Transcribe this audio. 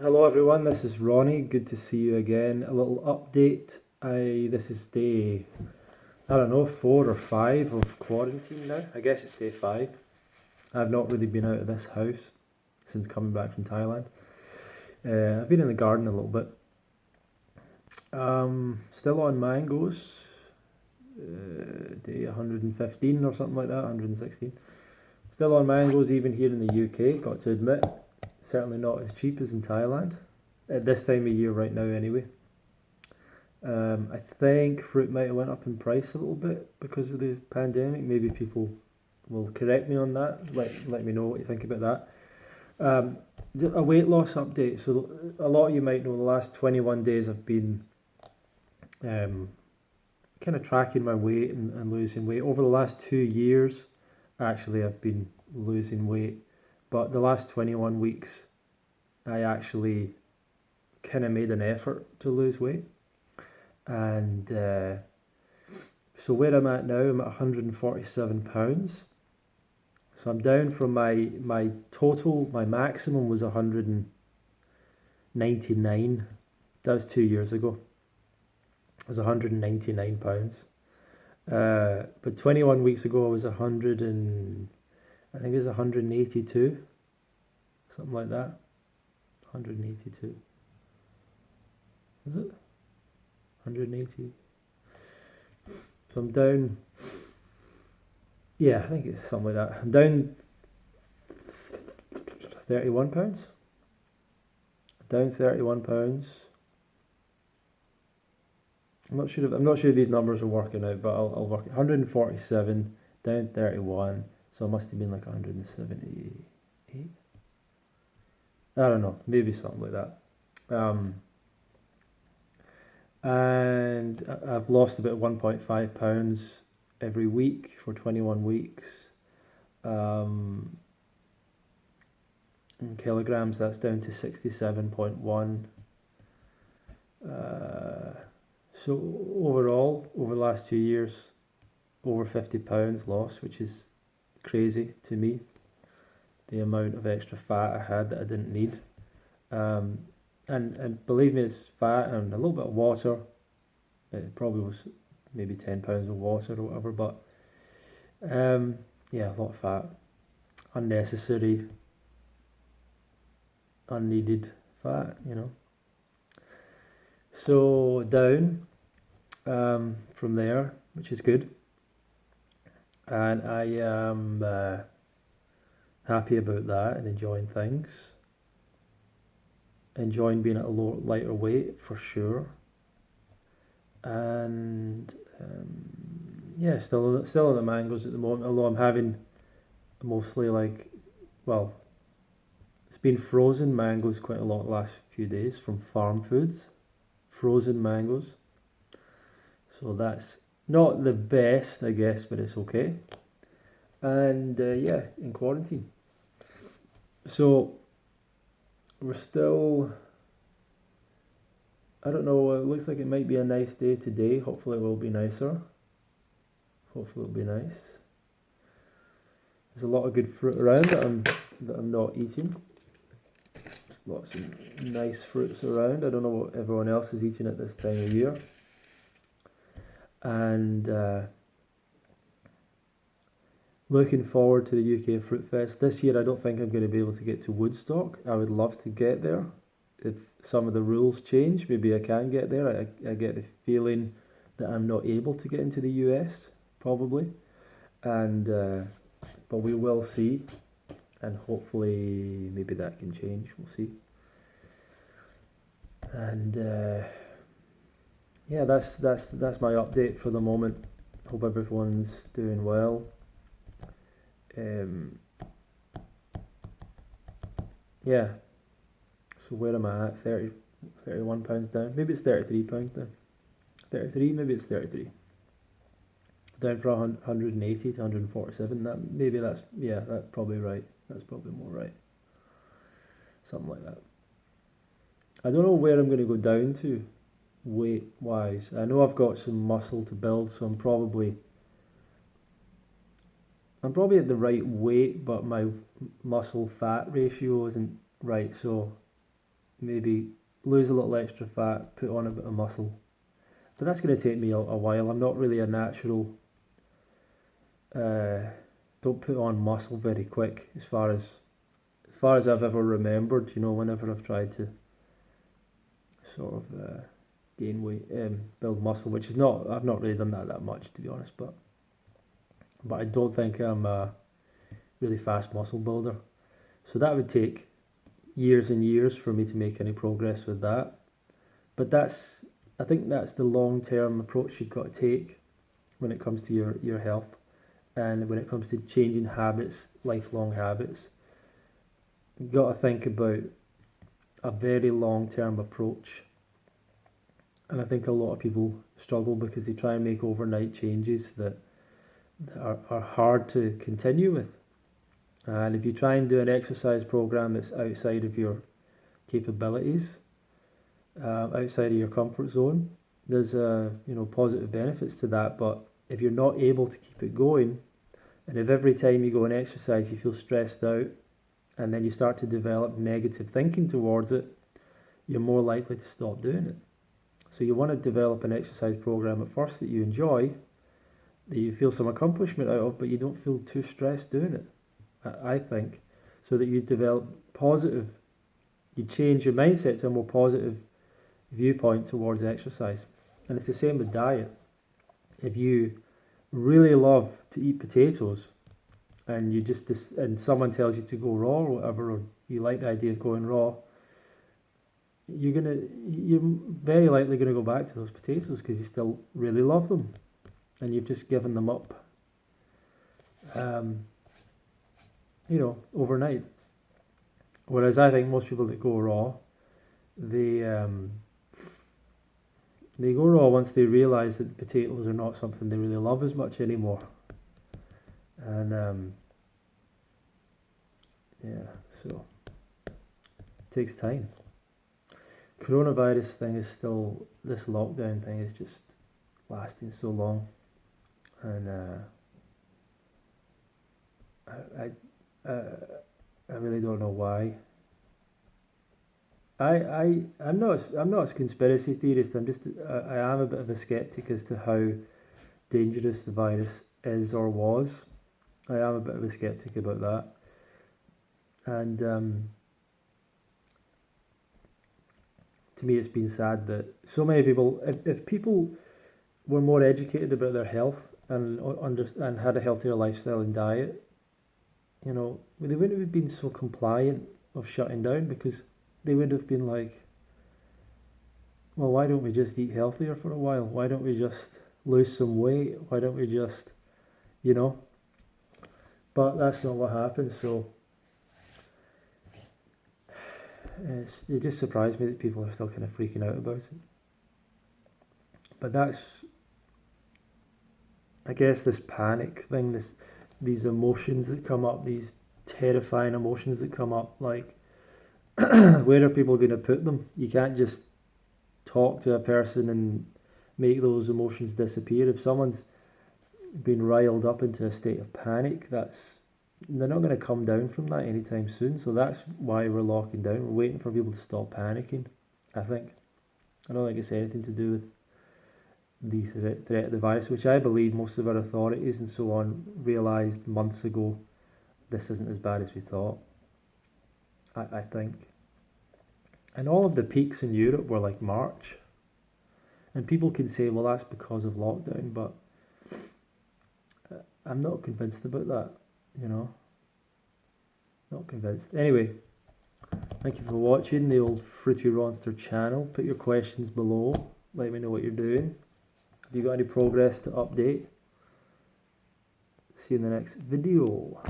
Hello everyone, this is Ronnie. Good to see you again. A little update. This is day, I don't know, 4 or 5 of quarantine now. I guess it's day 5. I've not really been out of this house since coming back from Thailand. I've been in the garden a little bit. Still on mangoes. Day 115 or something like that, 116. Still on mangoes even here in the UK, got to admit. Certainly not as cheap as in Thailand. At this time of year right now anyway. I think fruit might have went up in price a little bit because of the pandemic. Maybe people will correct me on that. Let me know what you think about that. Um, a weight loss update. So a lot of you might know the last 21 days I've been um, kind of tracking my weight and losing weight. Over the last 2 years, actually, I've been losing weight. But the last 21 weeks, I actually kind of made an effort to lose weight. And so where I'm at now, I'm at 147 pounds. So I'm down from my total, my maximum was 199. That was 2 years ago. It was 199 pounds. But 21 weeks ago, I was 100 and I think it was 182, something like that. 182. Is it? 180. So I'm down. Yeah, I think it's something like that. I'm down 31 pounds. Down 31 pounds. I'm not sure if these numbers are working out, but I'll work. 147 down 31, so it must have been like 178. I don't know, maybe something like that. Um, and I've lost about 1.5 pounds every week for 21 weeks. In kilograms, that's down to 67.1. So overall, over the last 2 years, over 50 pounds lost, which is crazy to me. The amount of extra fat I had that I didn't need. Um, and believe me, it's fat and a little bit of water. It probably was maybe 10 pounds of water or whatever, but yeah, a lot of fat, unnecessary, unneeded fat. So down from there, which is good, and I am happy about that and enjoying things. Enjoying being at a lighter weight for sure, and yeah, still on the mangoes at the moment. Although I'm having mostly well, it's been frozen mangoes quite a lot the last few days from Farm Foods, frozen mangoes. So that's not the best, I guess, but it's okay. And yeah, in quarantine. So we're still. I don't know. It looks like it might be a nice day today. Hopefully, it will be nicer. Hopefully, it'll be nice. There's a lot of good fruit around that I'm not eating. There's lots of nice fruits around. I don't know what everyone else is eating at this time of year. And looking forward to the UK Fruit Fest. This year I don't think I'm going to be able to get to Woodstock. I would love to get there. If some of the rules change, maybe I can get there. I get the feeling that I'm not able to get into the US, probably. And but we will see. And hopefully maybe that can change. We'll see. And yeah, that's my update for the moment. Hope everyone's doing well. Um, yeah. So where am I at? 30, 31 pounds down. Maybe it's 33 pounds down. 33. Maybe it's 33. Down from 180 to 147. That's probably right. That's probably more right. Something like that. I don't know where I'm going to go down to weight wise. I know I've got some muscle to build, so I'm probably at the right weight, but my muscle fat ratio isn't right. So maybe lose a little extra fat, put on a bit of muscle. But that's going to take me a while. I'm not really a natural, don't put on muscle very quick as far as I've ever remembered, whenever I've tried to sort of gain weight, build muscle, which is not, I've not really done that much, to be honest, but I don't think I'm a really fast muscle builder. So that would take years and years for me to make any progress with that. But I think that's the long-term approach you've got to take when it comes to your health, and when it comes to changing habits, lifelong habits. You've got to think about a very long-term approach. And I think a lot of people struggle because they try and make overnight changes that are hard to continue with. And if you try and do an exercise program that's outside of your capabilities, outside of your comfort zone, there's positive benefits to that. But if you're not able to keep it going, and if every time you go and exercise you feel stressed out, and then you start to develop negative thinking towards it, you're more likely to stop doing it. So you want to develop an exercise program at first that you enjoy, that you feel some accomplishment out of, but you don't feel too stressed doing it, I think, so that you develop you change your mindset to a more positive viewpoint towards exercise. And it's the same with diet. If you really love to eat potatoes, and and someone tells you to go raw or whatever, or you like the idea of going raw, you're very likely going to go back to those potatoes because you still really love them, and you've just given them up, overnight. Whereas I think most people that go raw, they go raw once they realise that the potatoes are not something they really love as much anymore. And so it takes time. Coronavirus thing is still, this lockdown thing is just lasting so long, and I really don't know why. I'm not a conspiracy theorist. I am a bit of a skeptic as to how dangerous the virus is or was. I am a bit of a skeptic about that, and to me, it's been sad that so many people. If people were more educated about their health and had a healthier lifestyle and diet, they wouldn't have been so compliant of shutting down, because they would have been like, well, why don't we just eat healthier for a while? Why don't we just lose some weight? Why don't we just, But that's not what happened, so it just surprised me that people are still kind of freaking out about it. But that's, I guess, this panic thing, these emotions that come up, these terrifying emotions that come up, like, where are people going to put them? You can't just talk to a person and make those emotions disappear. If someone's been riled up into a state of panic, they're not going to come down from that anytime soon. So that's why we're locking down. We're waiting for people to stop panicking, I think. I don't think it's anything to do with the threat of the virus, which I believe most of our authorities and so on realised months ago this isn't as bad as we thought, I think. And all of the peaks in Europe were like March. And people can say, well, that's because of lockdown, but I'm not convinced about that, Not convinced. Anyway, thank you for watching the old Fruity Ronster channel. Put your questions below. Let me know what you're doing. Have you got any progress to update? See you in the next video.